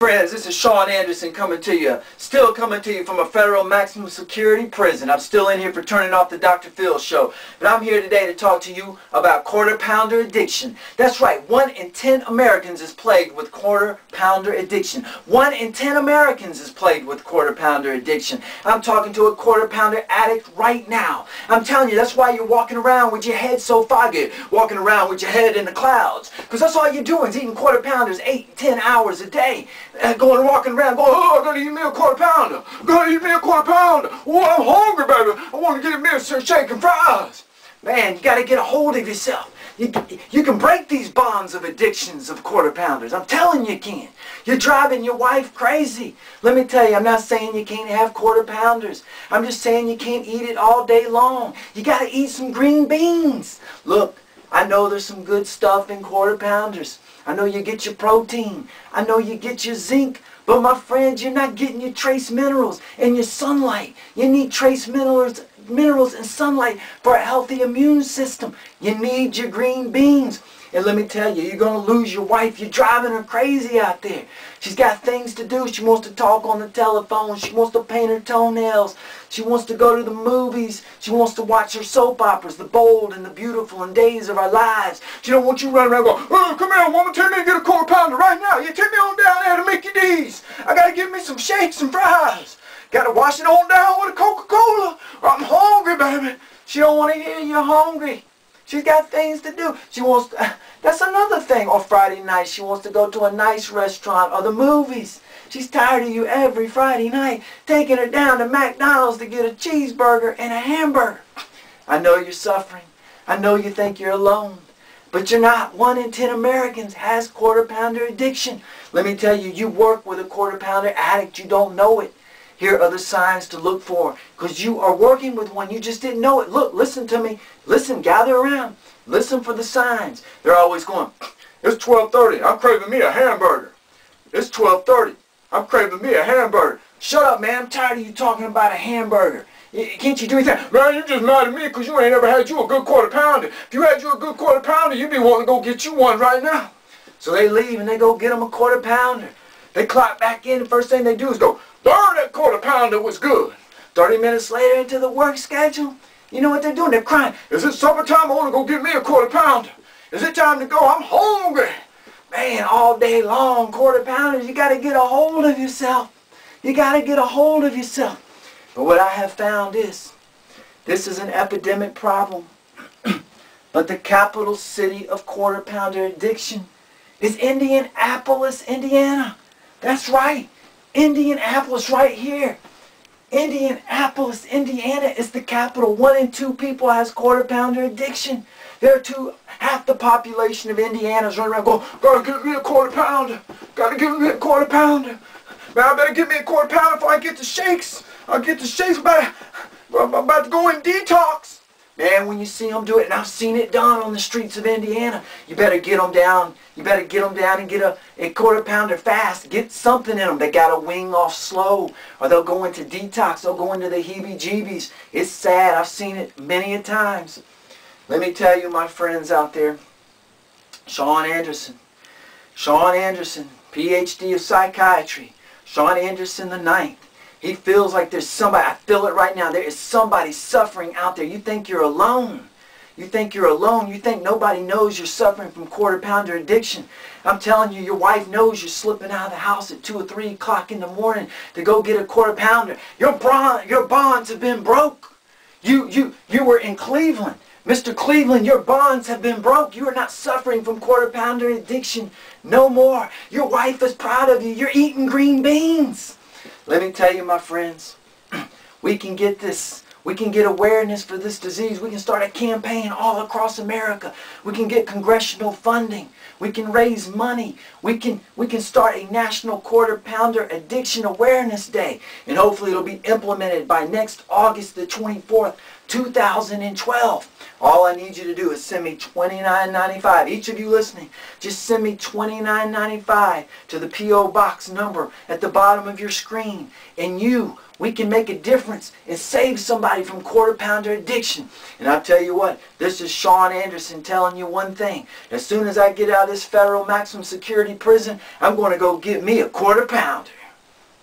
Friends, this is Sean Anderson still coming to you from a federal maximum security prison. I'm still in here for Turning Off the Dr. Phil show. But I'm here today to talk to you about quarter pounder addiction. That's right, 1 in 10 Americans is plagued with quarter pounder addiction. 1 in 10 Americans is plagued with quarter pounder addiction. I'm talking to a quarter pounder addict right now. I'm telling you, that's why you're walking around with your head so foggy, walking around with your head in the clouds. Because that's all you're doing is eating quarter pounders 8, 10 hours a day. Going and walking around going, oh, I'm going to eat me a quarter pounder. I'm going to eat me a quarter pounder. Oh, I'm hungry, baby. I want to get me some shake and fries. Man, you got to get a hold of yourself. You can break these bonds of addictions of quarter pounders. I'm telling you can. You're driving your wife crazy. Let me tell you, I'm not saying you can't have quarter pounders. I'm just saying you can't eat it all day long. You got to eat some green beans. Look, I know there's some good stuff in quarter pounders. I know you get your protein. I know you get your zinc. But my friends, you're not getting your trace minerals and your sunlight. You need trace minerals and sunlight for a healthy immune system. You need your green beans. And let me tell you, you're going to lose your wife. You're driving her crazy out there. She's got things to do. She wants to talk on the telephone. She wants to paint her toenails. She wants to go to the movies. She wants to watch her soap operas, The Bold and the Beautiful and Days of Our Lives. She don't want you running around going, oh, come here, woman, take me and get a quarter pounder right now. You take me on down there to Mickey D's. I got to get me some shakes and fries. Got to wash it on down with a Coca-Cola. I'm hungry, baby. She don't want to hear you're hungry. She's got things to do. She wants to, that's another thing. On Friday night, she wants to go to a nice restaurant or the movies. She's tired of you every Friday night taking her down to McDonald's to get a cheeseburger and a hamburger. I know you're suffering. I know you think you're alone. But you're not. 1 in 10 Americans has quarter pounder addiction. Let me tell you, you work with a quarter pounder addict. You don't know it. Here are the signs to look for, because you are working with one. You just didn't know it. Look, listen to me. Listen, gather around. Listen for the signs. They're always going, it's 12:30. I'm craving me a hamburger. It's 12:30. I'm craving me a hamburger. Shut up, man. I'm tired of you talking about a hamburger. Can't you do anything? Man, you just mad at me because you ain't ever had you a good quarter pounder. If you had you a good quarter pounder, you'd be wanting to go get you one right now. So they leave and they go get them a quarter pounder. They clock back in. The first thing they do is go, darn, that quarter pounder was good. 30 minutes later into the work schedule, you know what they're doing? They're crying. Is it supper time? I want to go get me a quarter pounder. Is it time to go? I'm hungry. Man, all day long, quarter pounders, you got to get a hold of yourself. You got to get a hold of yourself. But what I have found is, this is an epidemic problem. But the capital city of quarter pounder addiction is Indianapolis, Indiana. That's right. Indianapolis right here. Indianapolis, Indiana is the capital. 1 in 2 people has quarter pounder addiction. There are half the population of Indiana's running around going, gotta give me a quarter pounder. Gotta give me a quarter pounder. Man, I better give me a quarter pounder before I get the shakes. I'll get the shakes, I'm about to go in detox. Man, when you see them do it, and I've seen it done on the streets of Indiana, you better get them down. You better get them down and get a quarter pounder fast. Get something in them. They got to wing off slow, or they'll go into detox. They'll go into the heebie-jeebies. It's sad. I've seen it many a times. Let me tell you, my friends out there, Sean Anderson, PhD of psychiatry, Sean Anderson the 9th. He feels like there's somebody, I feel it right now, there is somebody suffering out there. You think you're alone. You think you're alone. You think nobody knows you're suffering from quarter pounder addiction. I'm telling you, your wife knows you're slipping out of the house at 2 or 3 o'clock in the morning to go get a quarter pounder. Your bonds have been broke. You were in Cleveland. Mr. Cleveland, your bonds have been broke. You are not suffering from quarter pounder addiction no more. Your wife is proud of you. You're eating green beans. Let me tell you, my friends, we can get this. We can get awareness for this disease. We can start a campaign all across America. We can get congressional funding. We can raise money. We can start a national quarter pounder addiction awareness day. And hopefully it'll be implemented by next August the 24th, 2012. All I need you to do is send me $29.95. Each of you listening, just send me $29.95 to the P.O. Box number at the bottom of your screen. And we can make a difference and save somebody from quarter pounder addiction. And I'll tell you what, this is Sean Anderson telling you one thing. As soon as I get out of this federal maximum security prison, I'm going to go get me a quarter pounder.